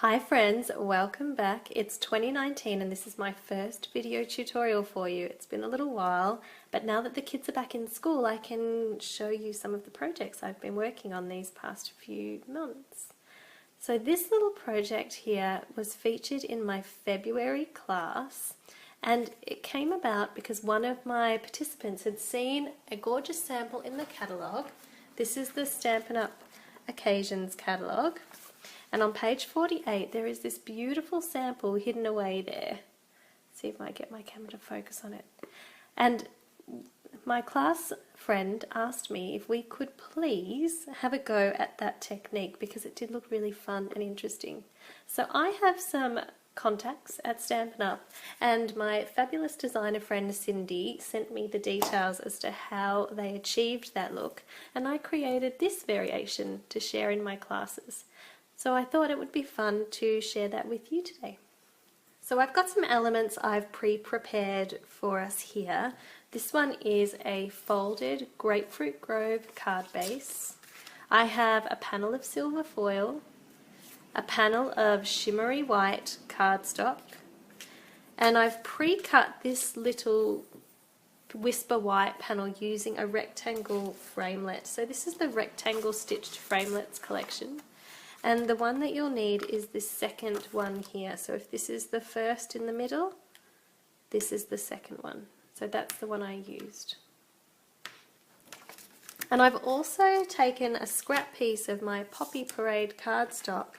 Hi friends, welcome back. It's 2019 and this is my first video tutorial for you. It's been a little while, but now that the kids are back in school, I can show you some of the projects I've been working on these past few months. So this little project here was featured in my February class, and it came about because one of my participants had seen a gorgeous sample in the catalogue. This is the Stampin' Up! Occasions catalogue. And on page 48 there is this beautiful sample hidden away there. See if I get my camera to focus on it. And my class friend asked me if we could please have a go at that technique because it did look really fun and interesting. So I have some contacts at Stampin' Up! And my fabulous designer friend Cindy sent me the details as to how they achieved that look, and I created this variation to share in my classes. So I thought it would be fun to share that with you today. So I've got some elements I've pre-prepared for us here. This one is a folded Grapefruit Grove card base. I have a panel of silver foil, a panel of shimmery white cardstock, and I've pre-cut this little Whisper White panel using a rectangle framelit. So this is the rectangle stitched framelits collection. And the one that you'll need is this second one here. So if this is the first in the middle, this is the second one. So that's the one I used. And I've also taken a scrap piece of my Poppy Parade cardstock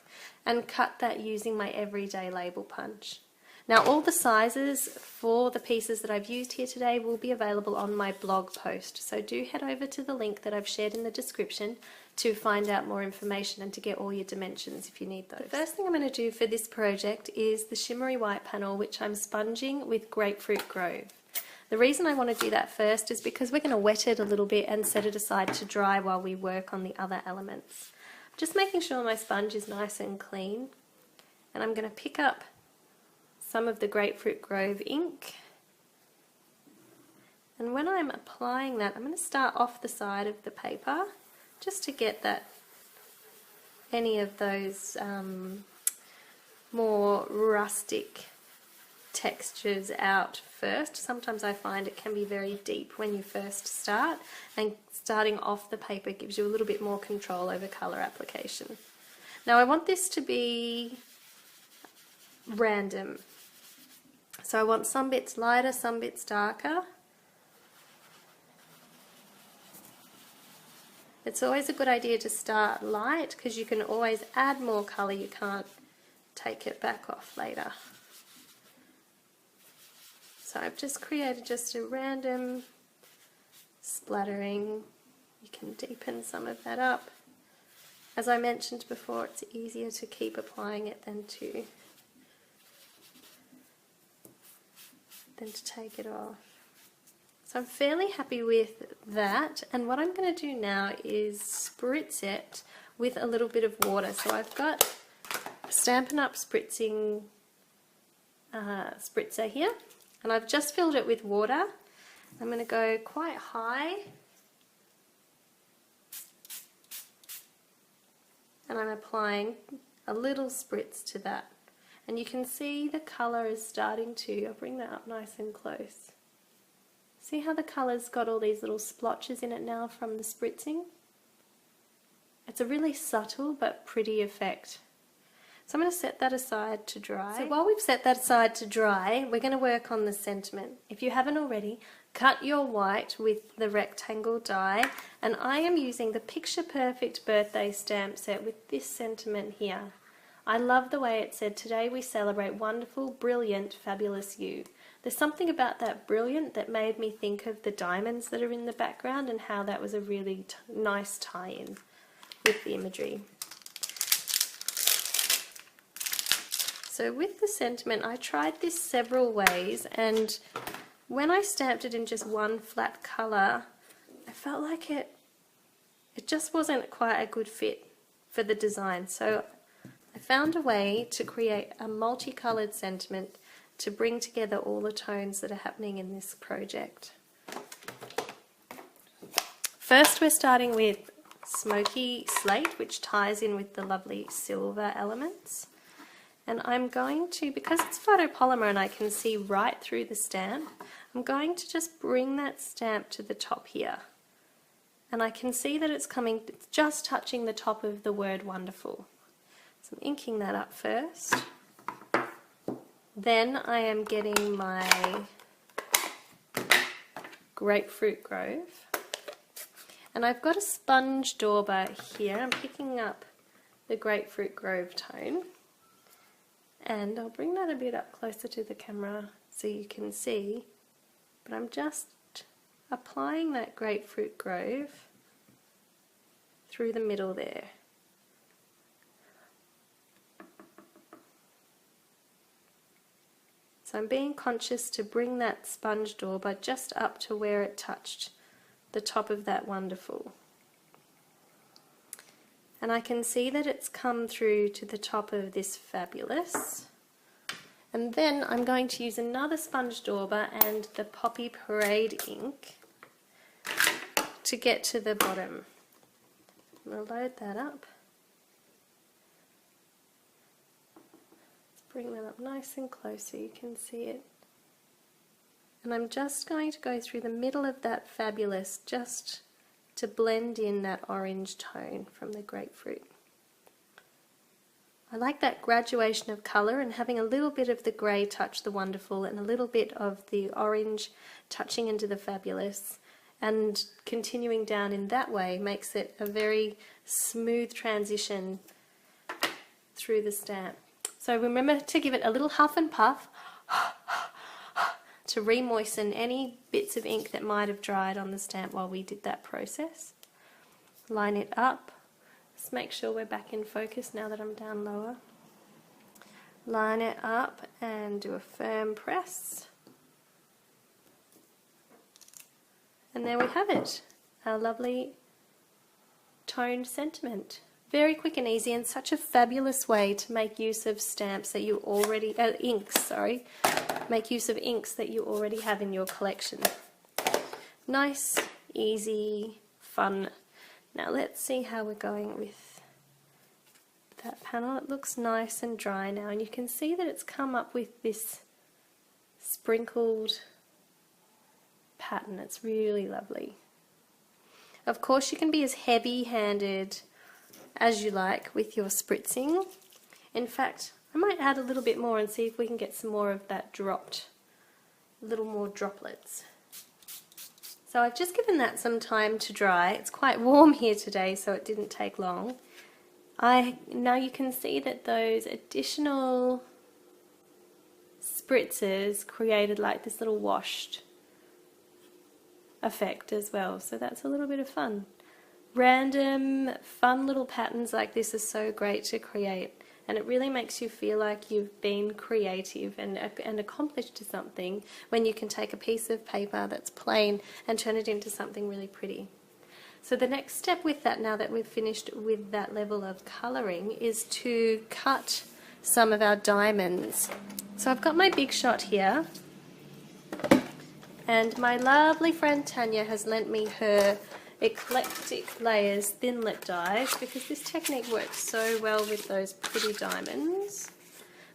and cut that using my everyday label punch. Now all the sizes for the pieces that I've used here today will be available on my blog post, so do head over to the link that I've shared in the description to find out more information and to get all your dimensions if you need those. The first thing I'm going to do for this project is the shimmery white panel, which I'm sponging with Grapefruit Grove. The reason I want to do that first is because we're going to wet it a little bit and set it aside to dry while we work on the other elements. Just making sure my sponge is nice and clean, and I'm going to pick up some of the Grapefruit Grove ink, and when I'm applying that I'm going to start off the side of the paper just to get that any of those more rustic textures out first. Sometimes I find it can be very deep when you first start, and starting off the paper gives you a little bit more control over colour application. Now I want this to be random. So I want some bits lighter, some bits darker. It's always a good idea to start light because you can always add more colour, you can't take it back off later. So I've just created just a random splattering. You can deepen some of that up. As I mentioned before, it's easier to keep applying it than to take it off. So I'm fairly happy with that, and what I'm going to do now is spritz it with a little bit of water. So I've got a Stampin' Up! Spritzing spritzer here, and I've just filled it with water. I'm going to go quite high, and I'm applying a little spritz to that. And you can see the colour is starting to, I'll bring that up nice and close. See how the colour's got all these little splotches in it now from the spritzing? It's a really subtle but pretty effect. So I'm going to set that aside to dry. So while we've set that aside to dry, we're going to work on the sentiment. If you haven't already, cut your white with the rectangle die, and I am using the Picture Perfect birthday stamp set with this sentiment here. I love the way it said, "Today we celebrate wonderful, brilliant, fabulous you." There's something about that brilliant that made me think of the diamonds that are in the background and how that was a really nice tie-in with the imagery. So with the sentiment, I tried this several ways, and when I stamped it in just one flat colour, I felt like it just wasn't quite a good fit for the design. So I found a way to create a multicoloured sentiment to bring together all the tones that are happening in this project. First we're starting with Smoky Slate, which ties in with the lovely silver elements. And I'm going to, because it's photopolymer and I can see right through the stamp, I'm going to just bring that stamp to the top here. And I can see that it's just touching the top of the word wonderful. So I'm inking that up first. Then I am getting my Grapefruit Grove. And I've got a sponge dauber here. I'm picking up the Grapefruit Grove tone. And I'll bring that a bit up closer to the camera so you can see. But I'm just applying that Grapefruit Grove through the middle there. So I'm being conscious to bring that sponge dauber just up to where it touched the top of that wonderful. And I can see that it's come through to the top of this fabulous. And then I'm going to use another sponge dauber and the Poppy Parade ink to get to the bottom. I'm going to load that up. Let's bring that up nice and close so you can see it. And I'm just going to go through the middle of that fabulous just to blend in that orange tone from the grapefruit. I like that graduation of colour and having a little bit of the grey touch the wonderful and a little bit of the orange touching into the fabulous, and continuing down in that way makes it a very smooth transition through the stamp. So remember to give it a little huff and puff to re-moisten any bits of ink that might have dried on the stamp while we did that process. Line it up. Just make sure we're back in focus now that I'm down lower. Line it up and do a firm press. And there we have it, our lovely toned sentiment. Very quick and easy, and such a fabulous way to make use of stamps that you already, make use of inks that you already have in your collection. Nice, easy, fun. Now let's see how we're going with that panel. It looks nice and dry now, and you can see that it's come up with this sprinkled pattern. It's really lovely. Of course, you can be as heavy-handed as you like with your spritzing. In fact, I might add a little bit more and see if we can get some more of that dropped, a little more droplets. So I've just given that some time to dry. It's quite warm here today, so it didn't take long. Now you can see that those additional spritzers created like this little washed effect as well, so that's a little bit of fun. Random, fun little patterns like this are so great to create, and it really makes you feel like you've been creative and accomplished something when you can take a piece of paper that's plain and turn it into something really pretty. So the next step with that, now that we've finished with that level of colouring, is to cut some of our diamonds. So I've got my Big Shot here, and my lovely friend Tanya has lent me her Eclectic Layers Thinlit dies because this technique works so well with those pretty diamonds.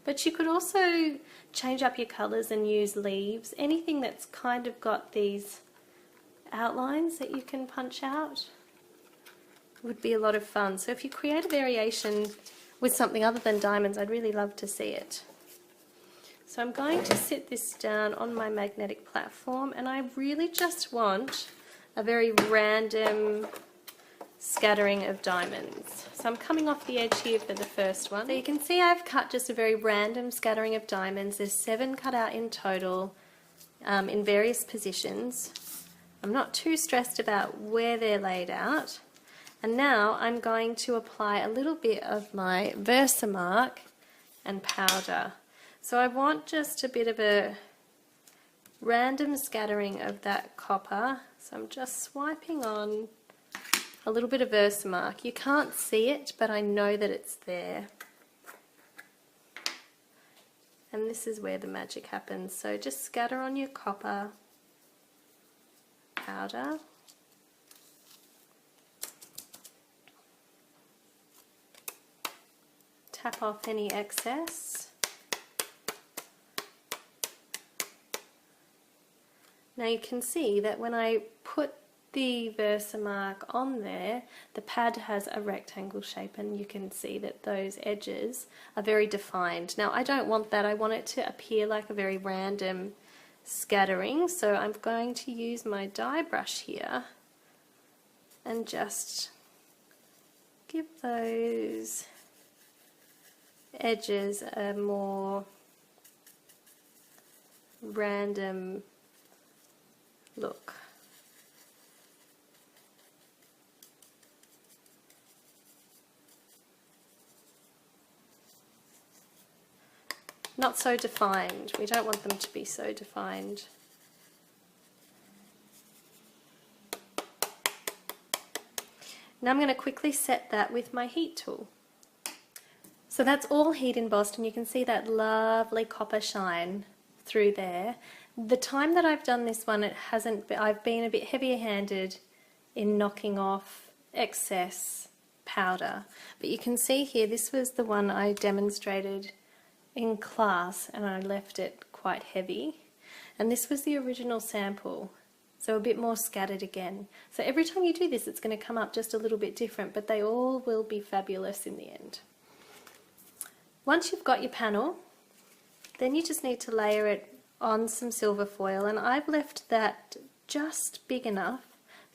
But you could also change up your colours and use leaves, anything that's kind of got these outlines that you can punch out would be a lot of fun. So if you create a variation with something other than diamonds, I'd really love to see it. So I'm going to sit this down on my magnetic platform, and I really just want a very random scattering of diamonds. So I'm coming off the edge here for the first one. So you can see I've cut just a very random scattering of diamonds. There's 7 cut out in total in various positions. I'm not too stressed about where they're laid out. And now I'm going to apply a little bit of my Versamark and powder. So I want just a bit of a random scattering of that copper. So I'm just swiping on a little bit of Versamark. You can't see it, but I know that it's there. And this is where the magic happens. So just scatter on your copper powder. tap off any excess. Now you can see that when I put the Versamark on there, the pad has a rectangle shape, and you can see that those edges are very defined. Now I don't want that, I want it to appear like a very random scattering, so I'm going to use my dye brush here and just give those edges a more random look. Not so defined. We don't want them to be so defined. Now I'm going to quickly set that with my heat tool. So that's all heat embossed, and you can see that lovely copper shine through there. The time that I've done this one, I've been a bit heavier handed in knocking off excess powder. But you can see here, this was the one I demonstrated in class, and I left it quite heavy, and this was the original sample, so a bit more scattered again. So every time you do this, it's going to come up just a little bit different, but they all will be fabulous in the end. Once you've got your panel, then you just need to layer it on some silver foil, and I've left that just big enough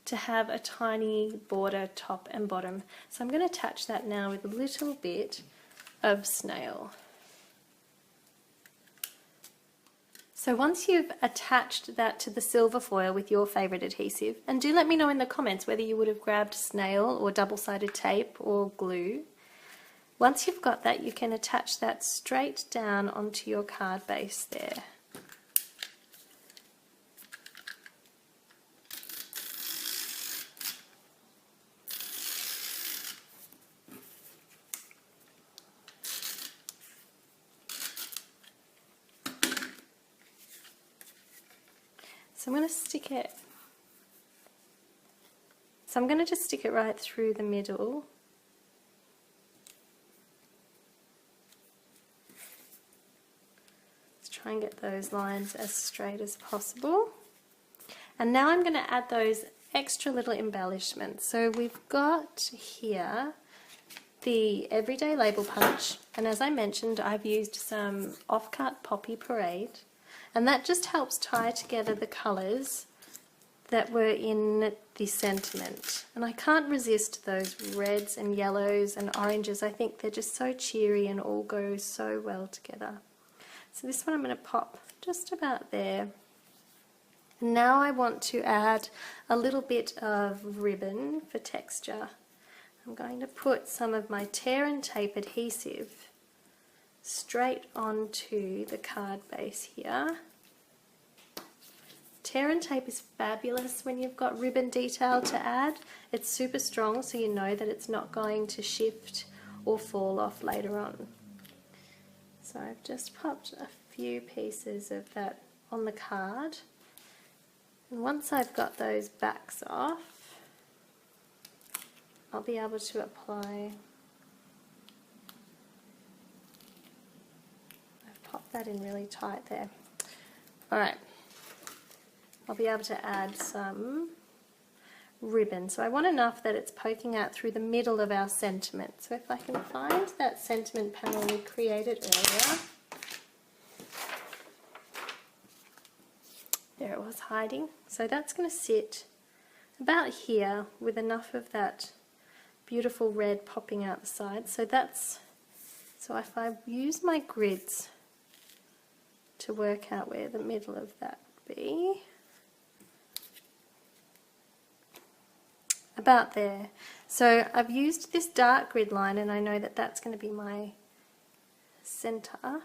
to have a tiny border top and bottom. So I'm going to attach that now with a little bit of snail. So once you've attached that to the silver foil with your favourite adhesive, and do let me know in the comments whether you would have grabbed snail or double-sided tape or glue. Once you've got that, you can attach that straight down onto your card base there. So I'm going to stick it, so I'm going to just stick it right through the middle. Let's try and get those lines as straight as possible. And now I'm going to add those extra little embellishments. So we've got here the Everyday Label Punch, and as I mentioned, I've used some Off-Cut Poppy Parade. And that just helps tie together the colours that were in the sentiment. And I can't resist those reds and yellows and oranges. I think they're just so cheery and all go so well together. So this one I'm going to pop just about there. And now I want to add a little bit of ribbon for texture. I'm going to put some of my tear and tape adhesive straight onto the card base here. Tear and tape is fabulous when you've got ribbon detail to add. It's super strong, so you know that it's not going to shift or fall off later on. So I've just popped a few pieces of that on the card, and once I've got those backs off, I'll be able to apply. Pop that in really tight there. Alright, I'll be able to add some ribbon. So I want enough that it's poking out through the middle of our sentiment. So if I can find that sentiment panel we created earlier. There it was hiding. So that's going to sit about here with enough of that beautiful red popping out the side. So if I use my grids to work out where the middle of that would be, about there. So I've used this dark grid line, and I know that that's going to be my center.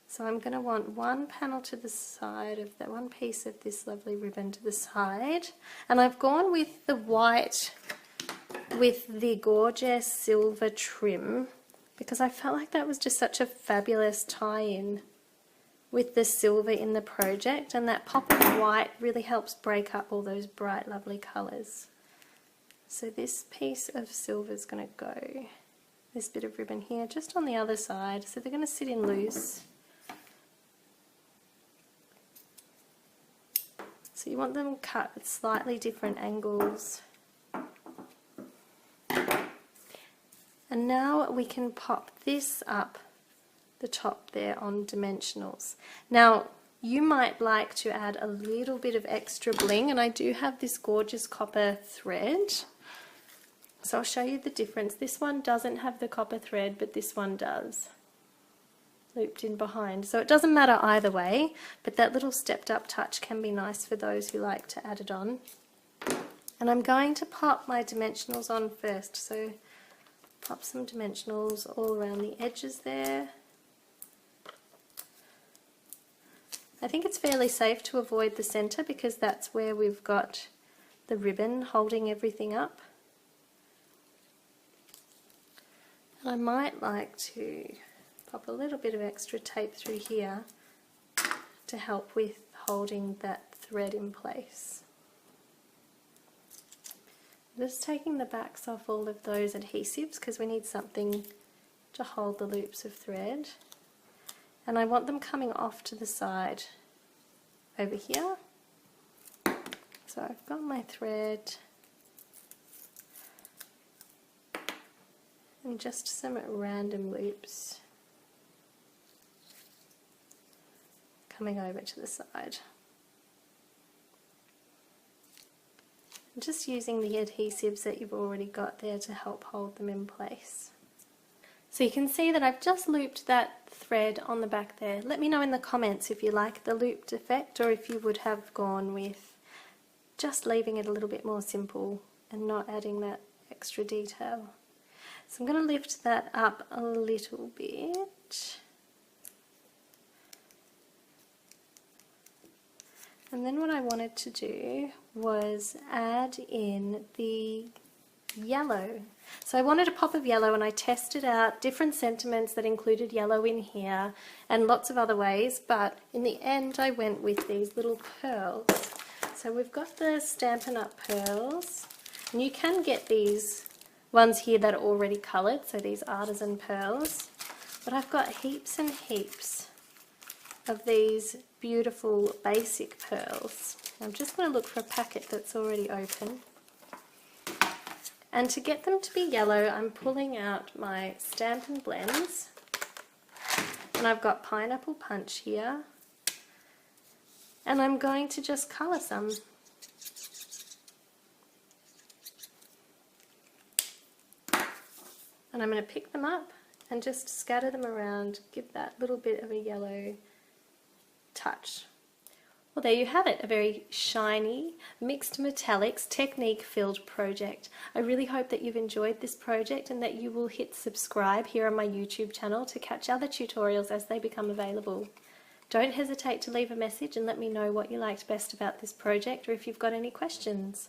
So I'm going to want one panel to the side of that, one piece of this lovely ribbon to the side, and I've gone with the white with the gorgeous silver trim because I felt like that was just such a fabulous tie-in with the silver in the project, and that pop of white really helps break up all those bright lovely colours. So this piece of silver is going to go this bit of ribbon here just on the other side, so they're going to sit in loose. So you want them cut at slightly different angles. And now we can pop this up the top there on dimensionals. Now you might like to add a little bit of extra bling, and I do have this gorgeous copper thread. So I'll show you the difference. This one doesn't have the copper thread, but this one does, looped in behind. So it doesn't matter either way, but that little stepped up touch can be nice for those who like to add it on. And I'm going to pop my dimensionals on first. So pop some dimensionals all around the edges there. I think it's fairly safe to avoid the center because that's where we've got the ribbon holding everything up. And I might like to pop a little bit of extra tape through here to help with holding that thread in place. Just taking the backs off all of those adhesives because we need something to hold the loops of thread. And I want them coming off to the side over here. So I've got my thread and just some random loops coming over to the side. I'm just using the adhesives that you've already got there to help hold them in place. So you can see that I've just looped that thread on the back there. Let me know in the comments if you like the looped effect or if you would have gone with just leaving it a little bit more simple and not adding that extra detail. So I'm going to lift that up a little bit. And then what I wanted to do was add in the yellow. So I wanted a pop of yellow, and I tested out different sentiments that included yellow in here and lots of other ways, but in the end I went with these little pearls. So we've got the Stampin' Up! Pearls, and you can get these ones here that are already coloured, so these artisan pearls, but I've got heaps and heaps of these beautiful basic pearls. I'm just going to look for a packet that's already open. And to get them to be yellow, I'm pulling out my Stampin' Blends, and I've got Pineapple Punch here, and I'm going to just colour some. And I'm going to pick them up and just scatter them around, give that little bit of a yellow touch. Well, there you have it, a very shiny, mixed metallics, technique-filled project. I really hope that you've enjoyed this project and that you will hit subscribe here on my YouTube channel to catch other tutorials as they become available. Don't hesitate to leave a message and let me know what you liked best about this project or if you've got any questions.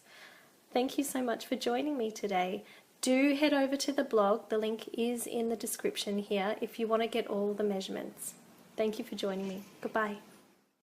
Thank you so much for joining me today. Do head over to the blog, the link is in the description here if you want to get all the measurements. Thank you for joining me. Goodbye.